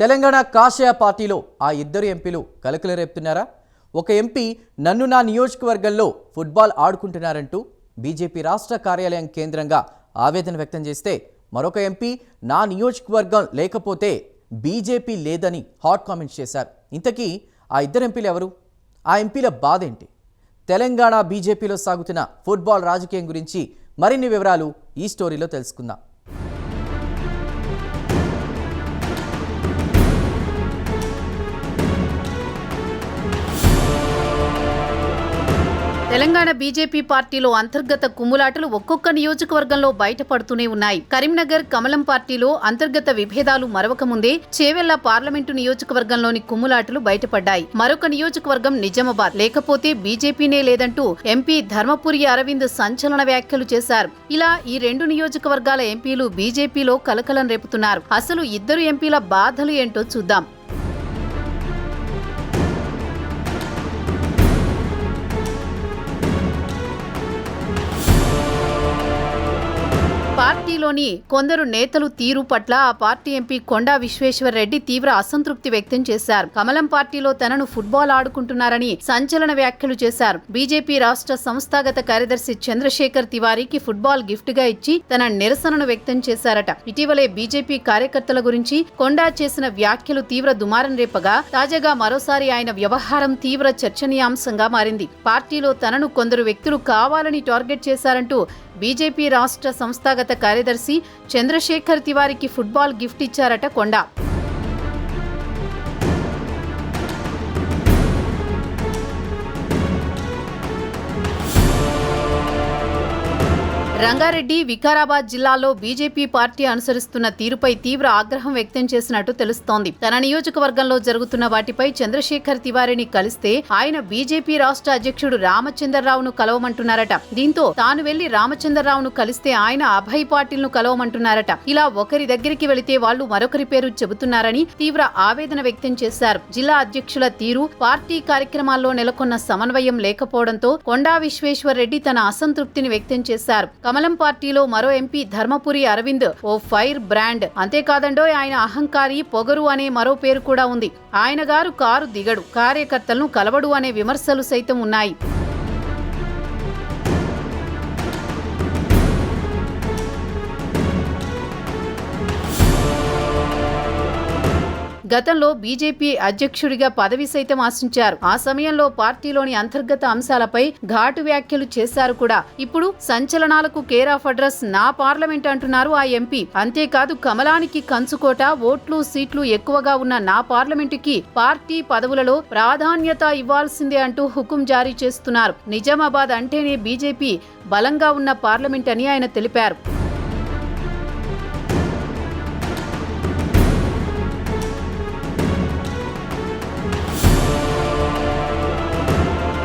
తెలంగాణ కాషాయ పార్టీలో ఆ ఇద్దరు ఎంపీలు కలకలు రేపుతున్నారా? ఒక ఎంపీ నన్ను నా నియోజకవర్గంలో ఫుట్బాల్ ఆడుకుంటున్నారంటూ బీజేపీ రాష్ట్ర కార్యాలయం కేంద్రంగా ఆవేదన వ్యక్తం చేస్తే, మరొక ఎంపీ నా నియోజకవర్గం లేకపోతే బీజేపీ లేదని హాట్ కామెంట్స్ చేశారు. ఇంతకీ ఆ ఇద్దరు ఎంపీలు ఎవరు? ఆ ఎంపీల బాధ ఏంటి? తెలంగాణ బీజేపీలో సాగుతున్న ఫుట్బాల్ రాజకీయం గురించి మరిన్ని వివరాలు ఈ స్టోరీలో తెలుసుకుందాం. తెలంగాణ బీజేపీ పార్టీలో అంతర్గత కుమ్ములాటలు ఒక్కొక్క నియోజకవర్గంలో బయటపడుతూనే ఉన్నాయి. కరీంనగర్ కమలం పార్టీలో అంతర్గత విభేదాలు మరవక ముందే చేవెళ్ల పార్లమెంటు నియోజకవర్గంలోని కుమ్ములాటలు బయటపడ్డాయి. మరొక నియోజకవర్గం నిజామాబాద్, లేకపోతే బీజేపీనే లేదంటూ ఎంపీ ధర్మపురి అరవింద్ సంచలన వ్యాఖ్యలు చేశారు. ఇలా ఈ రెండు నియోజకవర్గాల ఎంపీలు బీజేపీలో కలకలం రేపుతున్నారు. అసలు ఇద్దరు ఎంపీల బాధలు ఏంటో చూద్దాం. పార్టీలోని కొందరు నేతలు తీరు పట్ల ఆ పార్టీ ఎంపీ కొండా విశ్వేశ్వర్ రెడ్డి తీవ్ర అసంతృప్తి వ్యక్తం చేశారు. కమలం పార్టీలో తనను ఫుట్బాల్ ఆడుకుంటున్నారని సంచలన వ్యాఖ్యలు చేశారు. బీజేపీ రాష్ట్ర సంస్థాగత కార్యదర్శి చంద్రశేఖర్ తివారీకి ఫుట్బాల్ గిఫ్ట్ గా ఇచ్చి తన నిరసనను వ్యక్తం చేశారట. ఇటీవలే బీజేపీ కార్యకర్తల గురించి కొండా చేసిన వ్యాఖ్యలు తీవ్ర దుమారం రేపగా, తాజాగా మరోసారి ఆయన వ్యవహారం తీవ్ర చర్చనీయాంశంగా మారింది. పార్టీలో తనను కొందరు వ్యక్తులు కావాలని టార్గెట్ చేశారంటూ బీజేపీ రాష్ట్ర సంస్థాగత కార్యదర్శి చంద్రశేఖర్ తివారీకి ఫుట్బాల్ గిఫ్ట్ ఇచ్చారట కొండా. రంగారెడ్డి, వికారాబాద్ జిల్లాలో బీజేపీ పార్టీ అనుసరిస్తున్న తీరుపై తీవ్ర ఆగ్రహం వ్యక్తం చేసినట్టు తెలుస్తోంది. తన నియోజకవర్గంలో జరుగుతున్న వాటిపై చంద్రశేఖర్ తివారీని కలిస్తే ఆయన బీజేపీ రాష్ట్ర అధ్యక్షుడు రామచంద్రరావును కలవమంటున్నారట. దీంతో తాను వెళ్లి రామచంద్రరావును కలిస్తే ఆయన అభయ్ పాటిల్ ను కలవమంటున్నారట. ఇలా ఒకరి దగ్గరికి వెళితే వాళ్లు మరొకరి పేరు చెబుతున్నారని తీవ్ర ఆవేదన వ్యక్తం చేశారు. జిల్లా అధ్యక్షుల తీరు, పార్టీ కార్యక్రమాల్లో నెలకొన్న సమన్వయం లేకపోవడంతో కొండా విశ్వేశ్వర్ రెడ్డి తన అసంతృప్తిని వ్యక్తం చేశారు. కమలం పార్టీలో మరో ఎంపీ ధర్మపురి అరవింద్ ఓ ఫైర్ బ్రాండ్. అంతేకాదండో ఆయన అహంకారి, పొగరు అనే మరో పేరు కూడా ఉంది. ఆయన గారు కారు దిగడు, కార్యకర్తలను కలవడు అనే విమర్శలు సైతం ఉన్నాయి. గతంలో బీజేపీ అధ్యక్షుడిగా పదవి సైతం ఆశించారు. ఆ సమయంలో పార్టీలోని అంతర్గత అంశాలపై ఘాటు వ్యాఖ్యలు చేశారు కూడా. ఇప్పుడు సంచలనాలకు కేర్ ఆఫ్ అడ్రస్ నా పార్లమెంట్ అంటున్నారు ఆ ఎంపీ. అంతేకాదు, కమలానికి కంచుకోట, ఓట్లు సీట్లు ఎక్కువగా ఉన్న నా పార్లమెంటుకి పార్టీ పదవులలో ప్రాధాన్యత ఇవ్వాల్సిందే అంటూ హుకుం జారీ చేస్తున్నారు. నిజామాబాద్ అంటేనే బీజేపీ బలంగా ఉన్న పార్లమెంట్ అని ఆయన తెలిపారు.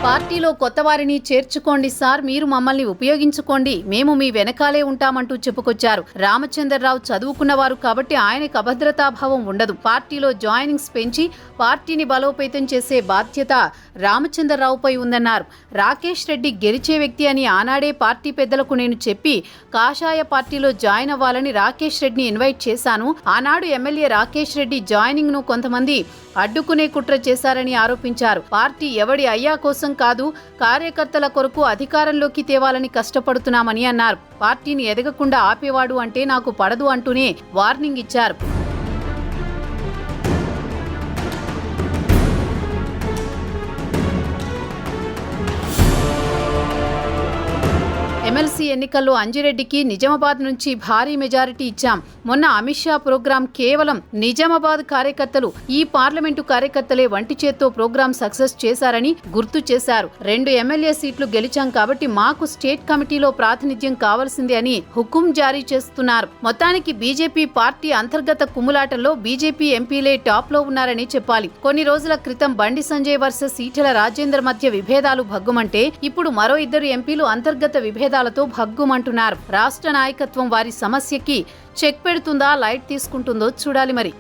పార్టీలో కొత్త వారిని చేర్చుకోండి సార్, మీరు మమ్మల్ని ఉపయోగించుకోండి, మేము మీ వెనకాలే ఉంటామంటూ చెప్పుకొచ్చారు. రామచంద్రరావు చదువుకున్నవారు కాబట్టి ఆయనకు అభద్రతాభావం ఉండదు. పార్టీలో జాయినింగ్స్ పెంచి పార్టీని బలోపేతం చేసే బాధ్యత రామచంద్రరావుపై ఉందన్నారు. రాకేష్ రెడ్డి గెలిచే వ్యక్తి అని ఆనాడే పార్టీ పెద్దలకు నేను చెప్పి కాషాయ పార్టీలో జాయిన్ అవ్వాలని రాకేష్ రెడ్డిని ఇన్వైట్ చేశాను. ఆనాడు ఎమ్మెల్యే రాకేష్ రెడ్డి జాయినింగ్ ను కొంతమంది అడ్డుకునే కుట్ర చేశారని ఆరోపించారు. పార్టీ ఎవడి అయ్యా కోసం కాదు, కార్యకర్తల కొరకు అధికారంలోకి తేవాలని కష్టపడుతున్నామని అన్నారు. పార్టీని ఎదగకుండా ఆపేవాడు అంటే నాకు పడదు అంటూనే వార్నింగ్ ఇచ్చారు. ఎమ్మెల్సీ ఎన్నికల్లో అంజిరెడ్డికి నిజామాబాద్ నుంచి భారీ మెజారిటీ ఇచ్చాం. మొన్న అమిత్ షా ప్రోగ్రాం కేవలం నిజామాబాద్ కార్యకర్తలు, ఈ పార్లమెంటు కార్యకర్తలే వంటి చేత్తో ప్రోగ్రాం సక్సెస్ చేశారని గుర్తు చేశారు. 2 ఎమ్మెల్యే సీట్లు గెలిచాం కాబట్టి మాకు స్టేట్ కమిటీలో ప్రాతినిధ్యం కావాల్సిందే అని హుకుం జారీ చేస్తున్నారు. మొత్తానికి బీజేపీ పార్టీ అంతర్గత కుమ్ములాటల్లో బీజేపీ ఎంపీలే టాప్ లో ఉన్నారని చెప్పాలి. కొన్ని రోజుల క్రితం బండి సంజయ్ వర్సెస్ ఈటెల రాజేందర్ మధ్య విభేదాలు భగ్గుమంటే ఇప్పుడు మరో ఇద్దరు ఎంపీలు అంతర్గత విభేదాలతో భగ్గుమంటున్నారు. రాష్ట్ర నాయకత్వం వారి సమస్యకి చెక్ పెడుతుందా, లైట్ తీసుకుంటుందో చూడాలి మరి.